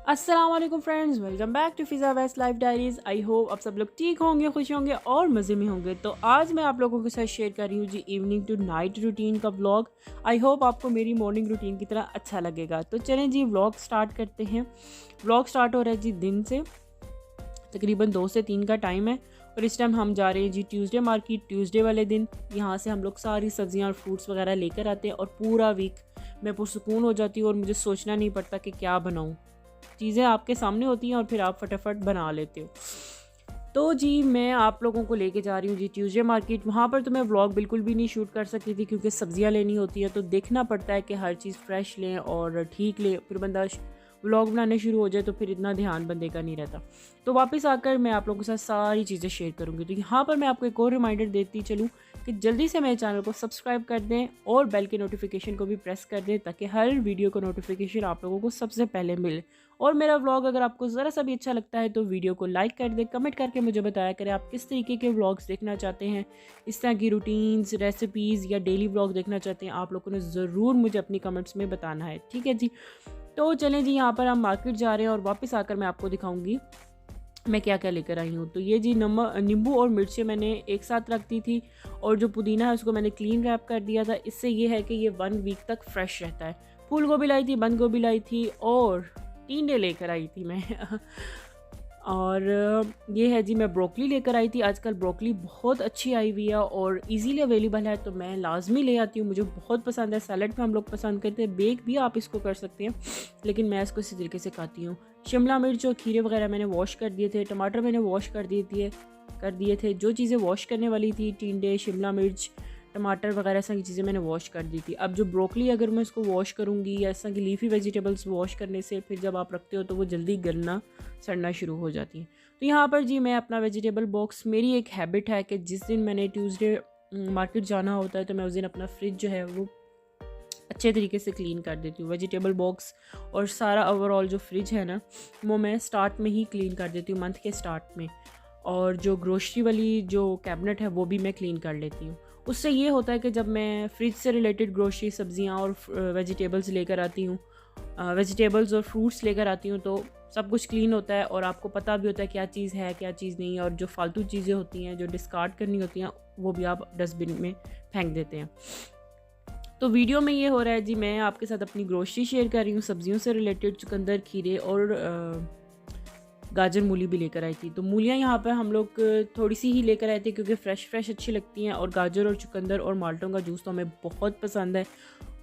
अस्सलाम वालेकुम friends, welcome back to Fiza west life diaries. I hope आप सब लोग ठीक होंगे, खुश होंगे और मज़े में होंगे। तो आज मैं आप लोगों के साथ शेयर कर रही हूँ जी इवनिंग टू नाइट रूटीन का व्लॉग। आई होप आपको मेरी मॉर्निंग रूटीन की तरह अच्छा लगेगा। तो चलें जी व्लॉग स्टार्ट करते हैं। व्लॉग स्टार्ट हो रहा है जी दिन से, तकरीबन 2 से 3 का टाइम है और इस टाइम हम जा रहे हैं जी ट्यूसडे मार्केट। ट्यूसडे वाले दिन यहाँ से हम लोग सारी सब्जियाँ और फ्रूट्स वगैरह लेकर आते हैं और पूरा वीक मैं पुरसुकून हो जाती हूँ और मुझे सोचना नहीं पड़ता कि क्या बनाऊँ। चीज़ें आपके सामने होती हैं और फिर आप फटाफट बना लेते हो। तो जी मैं आप लोगों को लेके जा रही हूँ जी ट्यूसडे मार्केट। वहाँ पर तो मैं व्लॉग बिल्कुल भी नहीं शूट कर सकती थी क्योंकि सब्जियाँ लेनी होती हैं, तो देखना पड़ता है कि हर चीज़ फ्रेश लें और ठीक लें। फिर बंदा व्लॉग बनाने शुरू हो जाए तो फिर इतना ध्यान बंदे का नहीं रहता। तो वापस आकर मैं आप लोगों के साथ सारी चीज़ें शेयर करूँगी। तो यहाँ पर मैं आपको एक और रिमाइंडर देती चलूँ कि जल्दी से मेरे चैनल को सब्सक्राइब कर दें और बेल के नोटिफिकेशन को भी प्रेस कर दें ताकि हर वीडियो का नोटिफिकेशन आप लोगों को सबसे पहले मिले। और मेरा व्लॉग अगर आपको ज़रा सा भी अच्छा लगता है तो वीडियो को लाइक कर दें, कमेंट करके मुझे बताया करें आप किस तरीके के व्लॉग्स देखना चाहते हैं। इस तरह की रूटीन्स, रेसिपीज़ या डेली व्लॉग देखना चाहते हैं, आप लोगों ने ज़रूर मुझे अपनी कमेंट्स में बताना है, ठीक है जी। तो चलें जी, यहाँ पर हम मार्केट जा रहे हैं और वापस आकर मैं आपको दिखाऊंगी मैं क्या क्या लेकर आई हूँ। तो ये जी नमक, नींबू और मिर्चें मैंने एक साथ रख दी थी और जो पुदीना है उसको मैंने क्लीन रैप कर दिया था। इससे ये है कि ये 1 वीक तक फ्रेश रहता है। फूल गोभी लाई थी, बंद गोभी लाई थी और टींडे लेकर आई थी मैं और ये है जी मैं ब्रोकली लेकर आई थी। आजकल ब्रोकली बहुत अच्छी आई हुई है और इजीली अवेलेबल है, तो मैं लाजमी ले आती हूँ। मुझे बहुत पसंद है। सैलड में हम लोग पसंद करते हैं, बेक भी आप इसको कर सकते हैं, लेकिन मैं इसको इसी तरीके से खाती हूँ। शिमला मिर्च और खीरे वगैरह मैंने वॉश कर दिए थे। टमाटर मैंने वॉश कर दिए थे। जो चीज़ें वॉश करने वाली थी, टिंडे, शिमला मिर्च, टमाटर वगैरह ऐसा की चीज़ें मैंने वॉश कर दी थी। अब जो ब्रोकली अगर मैं इसको वॉश करूँगी या ऐसा की लीफी वेजिटेबल्स वॉश करने से फिर जब आप रखते हो तो वो जल्दी गलना सड़ना शुरू हो जाती हैं। तो यहाँ पर जी मैं अपना वेजिटेबल बॉक्स, मेरी एक हैबिट है कि जिस दिन मैंने ट्यूसडे मार्केट जाना होता है तो मैं उस दिन अपना फ्रिज जो है वो अच्छे तरीके से क्लीन कर देती हूँ। वेजिटेबल बॉक्स और सारा ओवरऑल जो फ्रिज है ना वो मैं स्टार्ट में ही क्लीन कर देती हूँ, मंथ के स्टार्ट में। और जो ग्रोसरी वाली जो कैबिनेट है वो भी मैं क्लीन कर लेती हूँ। उससे ये होता है कि जब मैं फ्रिज से रिलेटेड ग्रोसरी, सब्जियाँ और वेजिटेबल्स लेकर आती हूँ, वेजिटेबल्स और फ्रूट्स लेकर आती हूँ तो सब कुछ क्लीन होता है और आपको पता भी होता है क्या चीज़ है क्या चीज़ नहीं है। और जो फालतू चीज़ें होती हैं जो डिस्कार्ड करनी होती हैं वो भी आप डस्टबिन में फेंक देते हैं। तो वीडियो में ये हो रहा है जी मैं आपके साथ अपनी ग्रोसरी शेयर कर रही हूँ, सब्जियों से रिलेटेड चुकंदर, खीरे और गाजर, मूली भी लेकर आई थी। तो मूलियाँ यहाँ पर हम लोग थोड़ी सी ही लेकर आए थे क्योंकि फ़्रेश अच्छी लगती हैं और गाजर और चुकंदर और माल्टों का जूस तो हमें बहुत पसंद है,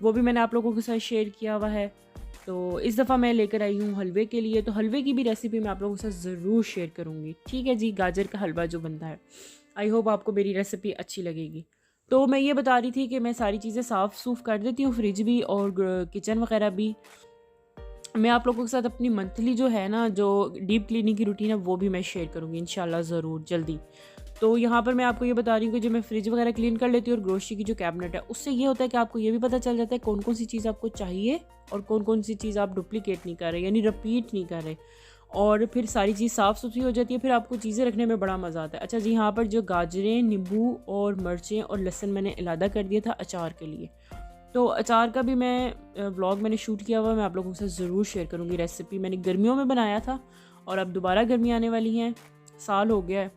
वो भी मैंने आप लोगों के साथ शेयर किया हुआ है। तो इस दफ़ा मैं लेकर आई हूँ हलवे के लिए, तो हलवे की भी रेसिपी मैं आप लोगों के साथ ज़रूर शेयर करूँगी, ठीक है जी। गाजर का हलवा जो बनता है, आई होप आपको मेरी रेसिपी अच्छी लगेगी। तो मैं ये बता रही थी कि मैं सारी चीज़ें साफ़ सूफ़ कर देती हूँ, फ्रिज भी और किचन वगैरह भी। मैं आप लोगों के साथ अपनी मंथली जो है ना, जो डीप क्लीनिंग की रूटीन है वो भी मैं शेयर करूँगी इंशाल्लाह ज़रूर जल्दी। तो यहाँ पर मैं आपको ये बता रही हूँ कि जो मैं फ्रिज वगैरह क्लीन कर लेती हूँ और ग्रोसरी की जो कैबिनेट है उससे ये होता है कि आपको ये भी पता चल जाता है कौन कौन सी चीज़ आपको चाहिए और कौन कौन सी चीज़ आप डुप्लीकेट नहीं कर रहे, यानी रिपीट नहीं कर रहे। और फिर सारी चीज़ साफ़ सुथरी हो जाती है, फिर आपको चीज़ें रखने में बड़ा मज़ा आता है। अच्छा जी, यहाँ पर जो गाजरें, नींबू और मिर्चें और लहसुन मैंने अलहदा कर दिया था अचार के लिए। तो अचार का भी मैं व्लॉग मैंने शूट किया हुआ, मैं आप लोगों के साथ ज़रूर शेयर करूँगी। रेसिपी मैंने गर्मियों में बनाया था और अब दोबारा गर्मी आने वाली हैं, साल हो गया है।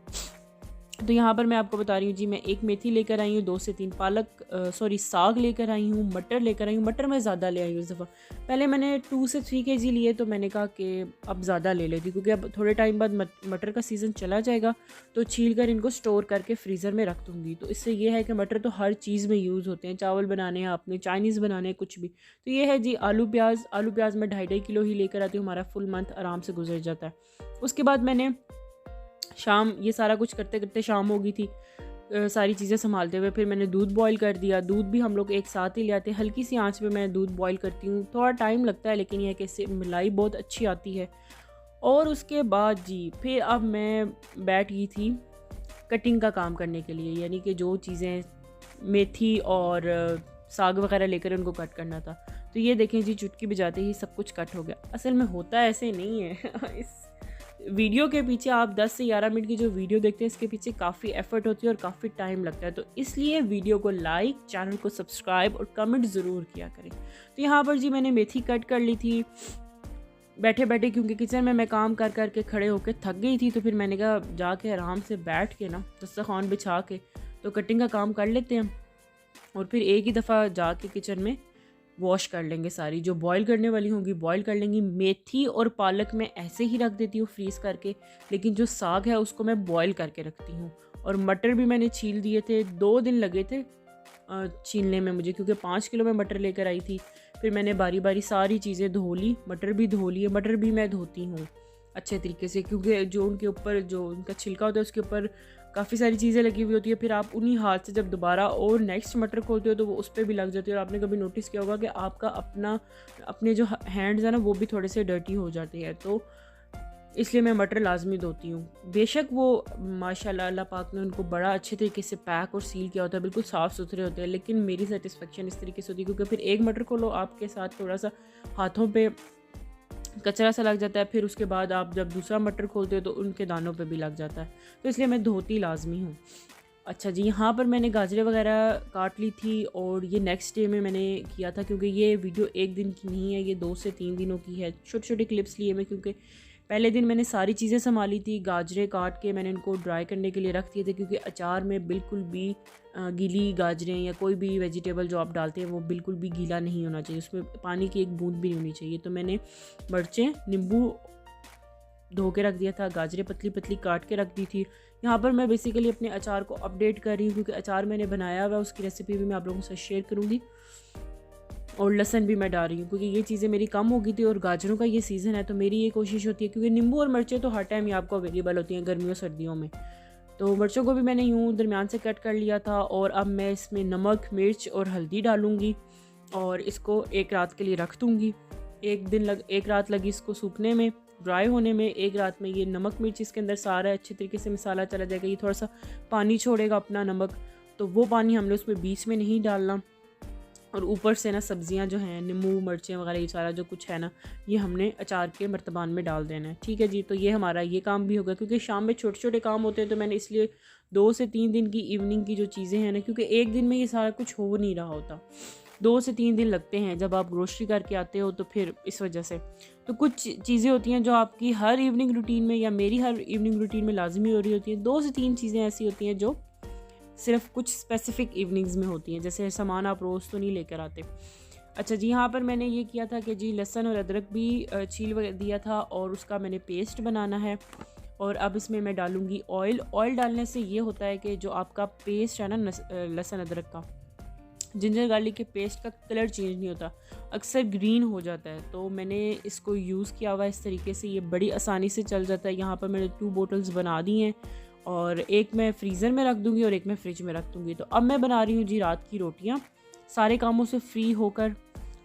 तो यहाँ पर मैं आपको बता रही हूँ जी मैं 1 मेथी लेकर आई हूँ, 2 से 3 साग लेकर आई हूँ, मटर लेकर आई हूँ। मटर मैं ज़्यादा ले आई हूँ इस दफ़ा। पहले मैंने 2 से 3 केजी लिए तो मैंने कहा कि अब ज़्यादा ले लेती क्योंकि अब थोड़े टाइम बाद मटर का सीज़न चला जाएगा, तो छील कर इनको स्टोर करके फ्रीज़र में रख दूँगी। तो इससे ये है कि मटर तो हर चीज़ में यूज़ होते हैं, चावल बनाने हैं आपने, चाइनीज़ बनाने हैं, कुछ भी। तो ये है जी आलू प्याज मैं 2.5 किलो ही लेकर आती हूँ, हमारा फुल मंथ आराम से गुजर जाता है। उसके बाद मैंने शाम ये सारा कुछ करते करते शाम हो गई थी, सारी चीज़ें संभालते हुए। फिर मैंने दूध बॉईल कर दिया। दूध भी हम लोग एक साथ ही ले आते हैं, हल्की सी आंच पे मैं दूध बॉईल करती हूँ। थोड़ा टाइम लगता है लेकिन यह कि इससे मलाई बहुत अच्छी आती है। और उसके बाद जी फिर अब मैं बैठ गई थी कटिंग का काम करने के लिए, यानी कि जो चीज़ें मेथी और साग वगैरह लेकर उनको कट करना था। तो ये देखें जी चुटकी बजाते ही सब कुछ कट हो गया। असल में होता ऐसे नहीं है इस वीडियो के पीछे आप 10 से 11 मिनट की जो वीडियो देखते हैं इसके पीछे काफ़ी एफर्ट होती है और काफ़ी टाइम लगता है। तो इसलिए वीडियो को लाइक, चैनल को सब्सक्राइब और कमेंट ज़रूर किया करें। तो यहाँ पर जी मैंने मेथी कट कर ली थी बैठे बैठे क्योंकि किचन में मैं काम कर कर के खड़े होकर थक गई थी, तो फिर मैंने कहा जाके आराम से बैठ के ना दस्तरखान बिछा के तो कटिंग का काम कर लेते हैं और फिर एक ही दफ़ा जाके किचन में वॉश कर लेंगे। सारी जो बॉईल करने वाली होंगी बॉईल कर लेंगी। मेथी और पालक मैं ऐसे ही रख देती हूँ फ्रीज़ करके, लेकिन जो साग है उसको मैं बॉईल करके रखती हूँ। और मटर भी मैंने छील दिए थे, 2 दिन लगे थे छीलने में मुझे, क्योंकि 5 किलो में मटर लेकर आई थी। फिर मैंने बारी बारी सारी चीज़ें धो ली, मटर भी धो लिए। मटर भी मैं धोती हूँ अच्छे तरीके से, क्योंकि जो उनके ऊपर जो उनका छिलका होता है उसके ऊपर काफ़ी सारी चीज़ें लगी हुई होती है। फिर आप उन्हीं हाथ से जब दोबारा और नेक्स्ट मटर खोलते हो तो वो उस पर भी लग जाती है। और आपने कभी नोटिस किया होगा कि आपका अपने जो हैंड्स हैं ना वो भी थोड़े से डर्टी हो जाते हैं, तो इसलिए मैं मटर लाजमी धोती हूँ। बेशक वो माशाल्लाह अल्लाह पाक ने उनको बड़ा अच्छे तरीके से पैक और सील किया होता है, बिल्कुल साफ़ सुथरे होते हैं, लेकिन मेरी सेटिस्फेक्शन इस तरीके से होती है क्योंकि फिर एक मटर खोलो आपके साथ थोड़ा सा हाथों पे कचरा सा लग जाता है, फिर उसके बाद आप जब दूसरा मटर खोलते हो तो उनके दानों पे भी लग जाता है, तो इसलिए मैं धोती लाजमी हूँ। अच्छा जी, यहाँ पर मैंने गाजरें वगैरह काट ली थी और ये नेक्स्ट डे में मैंने किया था, क्योंकि ये वीडियो एक दिन की नहीं है, ये 2 से 3 दिनों की है। छोटे छोटे क्लिप्स लिए मैं, क्योंकि पहले दिन मैंने सारी चीज़ें संभाली थी। गाजरें काट के मैंने इनको ड्राई करने के लिए रख दिए थे, क्योंकि अचार में बिल्कुल भी गीली गाजरें या कोई भी वेजिटेबल जो आप डालते हैं वो बिल्कुल भी गीला नहीं होना चाहिए, उसमें पानी की एक बूंद भी नहीं होनी चाहिए। तो मैंने मिर्चें नींबू धो के रख दिया था, गाजरें पतली पतली काट के रख दी थी। यहाँ पर मैं बेसिकली अपने अचार को अपडेट कर रही हूँ, क्योंकि अचार मैंने बनाया हुआ, उसकी रेसिपी भी मैं आप लोगों से शेयर करूँगी। और लहसन भी मैं डाल रही हूँ, क्योंकि ये चीज़ें मेरी कम हो गई थी और गाजरों का ये सीज़न है, तो मेरी ये कोशिश होती है, क्योंकि नींबू और मिर्चें तो हर टाइम ही आपको अवेलेबल होती हैं गर्मियों सर्दियों में। तो मिर्चों को भी मैंने यूँ दरमियान से कट कर लिया था और अब मैं इसमें नमक, मिर्च और हल्दी डालूँगी और इसको एक रात के लिए रख दूँगी। एक रात लगी इसको सूखने में, ड्राई होने में। एक रात में ये नमक मिर्च इसके अंदर सारा अच्छे तरीके से मसाला चला जाएगा। ये थोड़ा सा पानी छोड़ेगा अपना नमक, तो वो पानी हमने उसमें बीच में नहीं डालना। और ऊपर से ना सब्जियां जो हैं, नींबू मिर्चें वगैरह ये सारा जो कुछ है ना, ये हमने अचार के मर्तबान में डाल देना है। ठीक है जी, तो ये हमारा ये काम भी होगा, क्योंकि शाम में छोटे छोटे काम होते हैं, तो मैंने इसलिए 2 से 3 दिन की इवनिंग की जो चीज़ें हैं ना, क्योंकि एक दिन में ये सारा कुछ हो नहीं रहा होता, 2 से 3 दिन लगते हैं जब आप ग्रोसरी करके आते हो, तो फिर इस वजह से तो कुछ चीज़ें होती हैं जो आपकी हर इवनिंग रूटीन में या मेरी हर इवनिंग रूटीन में लाजमी हो रही होती हैं। 2 से 3 चीज़ें ऐसी होती हैं जो सिर्फ कुछ स्पेसिफिक इवनिंग्स में होती हैं, जैसे सामान आप रोज़ तो नहीं लेकर आते। अच्छा जी, यहाँ पर मैंने ये किया था कि जी लहसुन और अदरक भी छील दिया था और उसका मैंने पेस्ट बनाना है। और अब इसमें मैं डालूँगी ऑयल। ऑयल डालने से ये होता है कि जो आपका पेस्ट है ना लहसुन अदरक का, जिंजर गार्लिक के पेस्ट का कलर चेंज नहीं होता, अक्सर ग्रीन हो जाता है। तो मैंने इसको यूज़ किया हुआ इस तरीके से, ये बड़ी आसानी से चल जाता है। यहाँ पर मैंने 2 बोतल्स बना दी हैं और एक मैं फ्रीज़र में रख दूँगी और एक मैं फ्रिज में रख दूँगी। तो अब मैं बना रही हूँ जी रात की रोटियाँ, सारे कामों से फ्री होकर।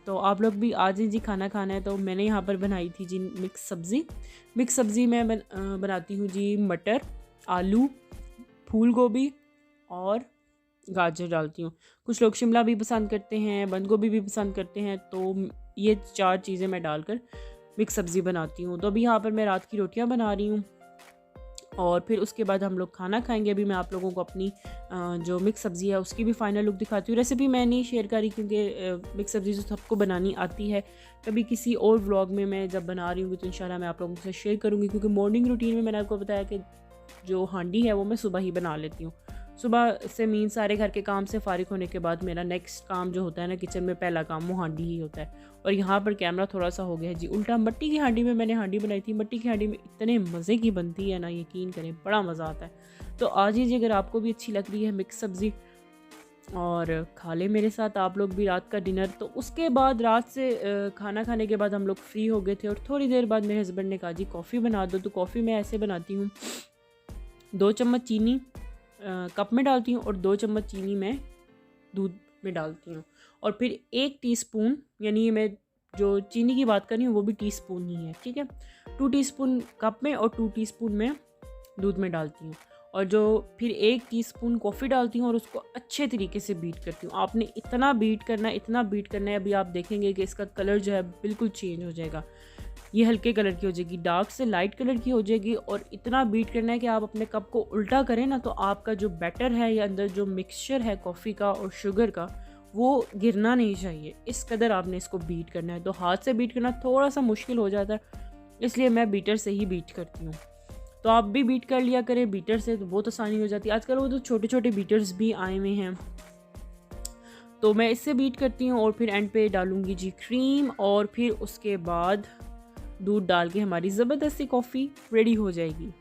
तो आप लोग भी आ जाए जी, खाना खाना है। तो मैंने यहाँ पर बनाई थी जी मिक्स सब्ज़ी मैं बनाती हूँ जी मटर, आलू, फूल गोभी और गाजर डालती हूँ। कुछ लोग शिमला भी पसंद करते हैं, बंद गोभी भी पसंद करते हैं, तो ये 4 चीज़ें मैं डालकर मिक्स सब्ज़ी बनाती हूँ। तो अभी यहाँ पर मैं रात की रोटियाँ बना रही हूँ और फिर उसके बाद हम लोग खाना खाएंगे। अभी मैं आप लोगों को अपनी जो मिक्स सब्ज़ी है उसकी भी फाइनल लुक दिखाती हूँ। रेसिपी मैं नहीं शेयर करी, क्योंकि मिक्स सब्ज़ी तो सबको बनानी आती है। कभी किसी और व्लॉग में मैं जब बना रही हूँ तो इंशाल्लाह मैं आप लोगों से शेयर करूँगी, क्योंकि मॉर्निंग रूटीन में मैंने आपको बताया कि जो हांडी है वो मैं सुबह ही बना लेती हूँ। सुबह से मीन सारे घर के काम से फारिग होने के बाद मेरा नेक्स्ट काम जो होता है ना किचन में, पहला काम वो हांडी ही होता है। और यहाँ पर कैमरा थोड़ा सा हो गया है जी उल्टा। मिट्टी की हांडी में मैंने हांडी बनाई थी। मिट्टी की हांडी में इतने मज़े की बनती है ना, यकीन करें बड़ा मज़ा आता है। तो आ जाइए अगर आपको भी अच्छी लग रही है मिक्स सब्ज़ी और खा ले मेरे साथ आप लोग भी रात का डिनर। तो उसके बाद रात से खाना खाने के बाद हम लोग फ्री हो गए थे और थोड़ी देर बाद मेरे हस्बैंड ने कहा जी कॉफ़ी बना दो। तो कॉफ़ी मैं ऐसे बनाती हूँ, 2 चम्मच चीनी कप में डालती हूँ और 2 चम्मच चीनी मैं दूध में डालती हूँ और फिर 1 टीस्पून, यानी मैं जो चीनी की बात कर रही हूँ वो भी टीस्पून ही है, ठीक है। 2 टीस्पून कप में और 2 टीस्पून मैं दूध में डालती हूँ और जो फिर 1 टीस्पून कॉफ़ी डालती हूँ और उसको अच्छे तरीके से बीट करती हूँ। आपने इतना बीट करना है, अभी आप देखेंगे कि इसका कलर जो है बिल्कुल चेंज हो जाएगा। ये हल्के कलर की हो जाएगी, डार्क से लाइट कलर की हो जाएगी। और इतना बीट करना है कि आप अपने कप को उल्टा करें ना, तो आपका जो बैटर है या अंदर जो मिक्सचर है कॉफ़ी का और शुगर का, वो गिरना नहीं चाहिए, इस कदर आपने इसको बीट करना है। तो हाथ से बीट करना थोड़ा सा मुश्किल हो जाता है, इसलिए मैं बीटर से ही बीट करती हूँ। तो आप भी बीट कर लिया करें बीटर से, तो बहुत आसानी हो जाती है। आजकल वो तो छोटे छोटे बीटर्स भी आए हुए हैं, तो मैं इससे बीट करती हूँ। और फिर एंड पे डालूँगी जी क्रीम, और फिर उसके बाद दूध डाल के हमारी ज़बरदस्त सी कॉफ़ी रेडी हो जाएगी।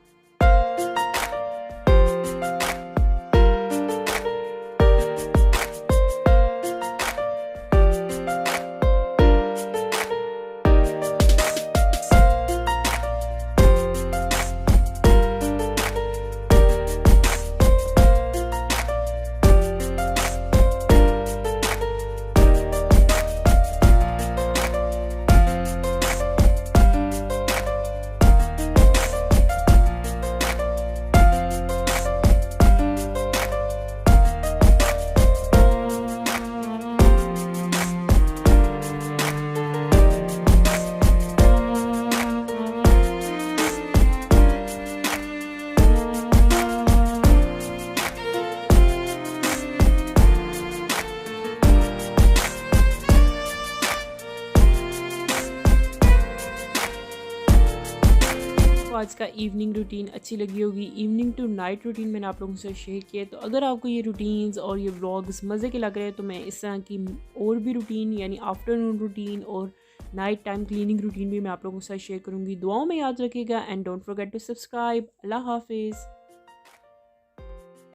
आज का इवनिंग रूटीन अच्छी लगी होगी। इवनिंग टू नाइट रूटीन मैंने आप लोगों से शेयर किया। तो अगर आपको ये रूटीन्स और ये व्लॉग्स मज़े के लग रहे हैं, तो मैं इस तरह की और भी रूटीन यानी आफ्टरनून रूटीन और नाइट टाइम क्लीनिंग रूटीन भी मैं आप लोगों के साथ शेयर करूँगी। दुआओं में याद रखिएगा and don't forget to subscribe. अल्लाह हाफिज़।